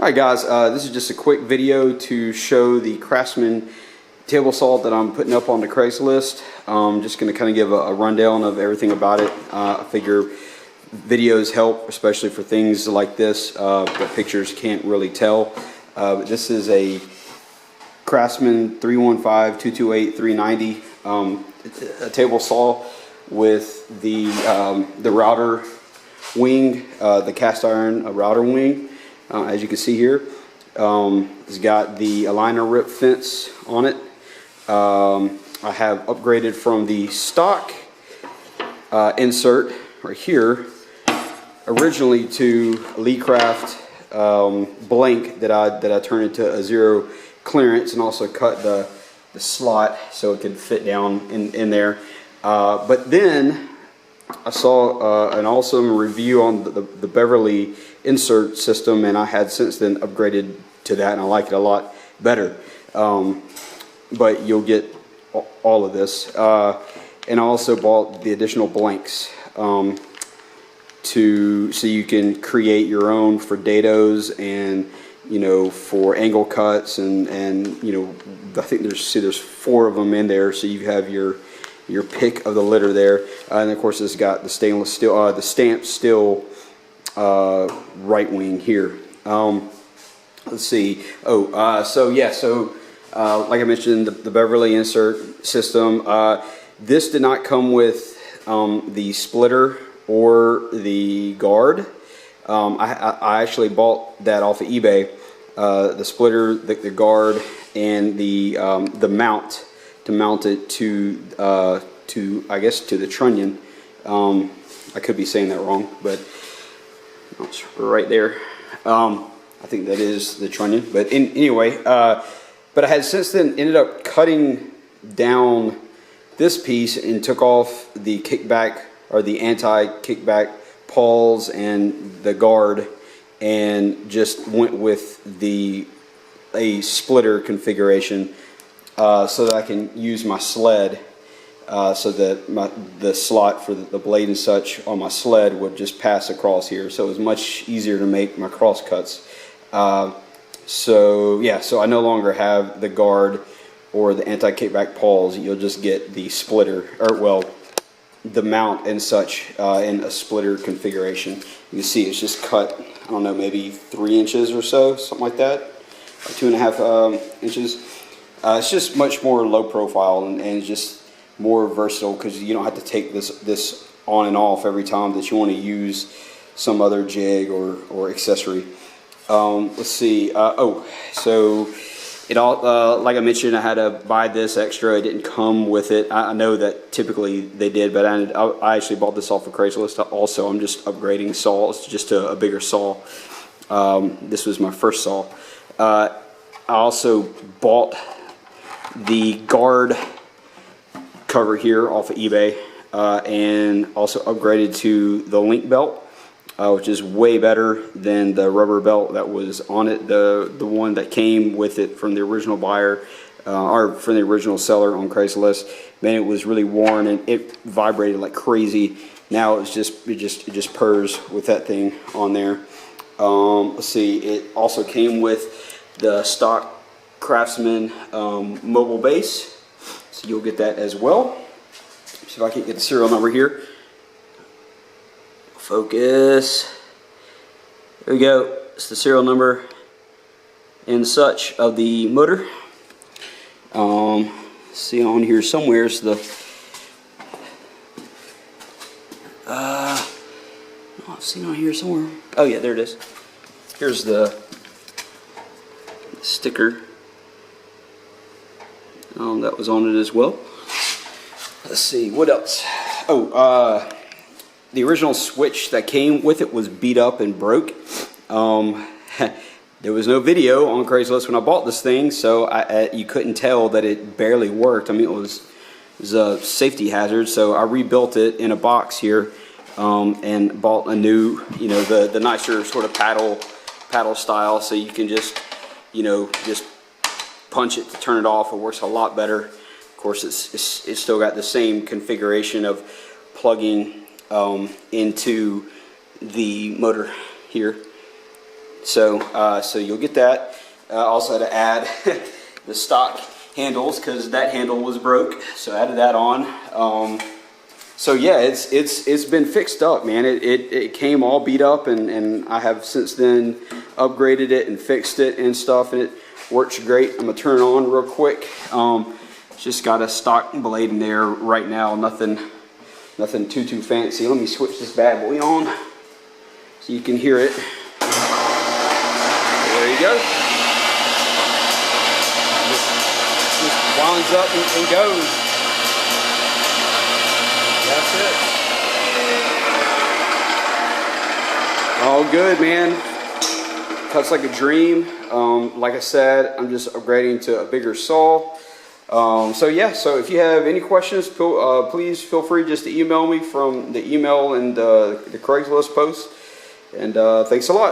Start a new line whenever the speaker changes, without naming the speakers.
Alright guys, this is just a quick video to show the Craftsman table saw that I'm putting up on the Craigslist. Just going to kind of give a rundown of everything about it. I figure videos help, especially for things like this, but pictures can't really tell. This is a Craftsman 315-228-390 a table saw with the router wing, the cast iron router wing. As you can see here, it's got the aligner rip fence on it. I have upgraded from the stock insert right here originally to Lee Craft blank that I turned into a zero clearance, and also cut the slot so it could fit down in there. But then I saw an awesome review on the Beverly insert system, and I had since then upgraded to that, and I like it a lot better. But you'll get all of this. And I also bought the additional blanks so you can create your own for dados, and for angle cuts, and I think there's 4 of them in there, so you have your pick of the litter there. And of course it's got the stainless steel, the stamped steel right wing here. Let's see. Like I mentioned, the Beverly insert system. This did not come with the splitter or the guard. I actually bought that off of eBay. The splitter, the guard, and the mount to mount it to I guess to the trunnion. I could be saying that wrong, but it's right there. I think that is the trunnion. But anyway, but I had since then ended up cutting down this piece and took off the kickback, or the anti-kickback pawls and the guard, and just went with a splitter configuration so that I can use my sled, so that the slot for the blade and such on my sled would just pass across here, so it was much easier to make my cross cuts. So I no longer have the guard or the anti-kickback pawls. You'll just get the splitter, or well, the mount and such in a splitter configuration. You can see it's just cut, I don't know, maybe 3 inches or so, something like that, or 2.5 inches. It's just much more low profile and just more versatile, because you don't have to take this on and off every time that you want to use some other jig or accessory. Let's see. So it all, like I mentioned, I had to buy this extra. It didn't come with it. I know that typically they did, but I actually bought this off of Craigslist. Also, I'm just upgrading saws, just a bigger saw. This was my first saw. I also bought the guard cover here off of eBay, and also upgraded to the link belt, which is way better than the rubber belt that was on it. The one that came with it from the original buyer, or from the original seller on Craigslist. Man, it was really worn and it vibrated like crazy. Now it just purrs with that thing on there. Let's see. It also came with the stock Craftsman mobile base, so you'll get that as well. See if I can get the serial number here. Focus. There we go. It's the serial number and such of the motor. See on here somewhere is the I've seen on here somewhere. Oh yeah, there it is. Here's the sticker that was on it as well. Let's see what else. The original switch that came with it was beat up and broke. There was no video on Craigslist when I bought this thing, so you couldn't tell that it barely worked. I mean, it was a safety hazard, so I rebuilt it in a box here, and bought a new, the nicer sort of paddle style, so you can just punch it to turn it off. It works a lot better. Of course, it's still got the same configuration of plugging into the motor here. So you'll get that. Also had to add the stock handles because that handle was broke, so I added that on. So yeah, it's been fixed up, man. It came all beat up, and I have since then upgraded it and fixed it and stuff, and it works great. I'm gonna turn it on real quick. Just got a stock blade in there right now. Nothing too fancy. Let me switch this bad boy on so you can hear it. There you go. Just winds up and goes. That's it. All good, man. Cuts like a dream. Like I said, I'm just upgrading to a bigger saw. So yeah, so if you have any questions, please feel free just to email me from the email and the Craigslist post. And thanks a lot.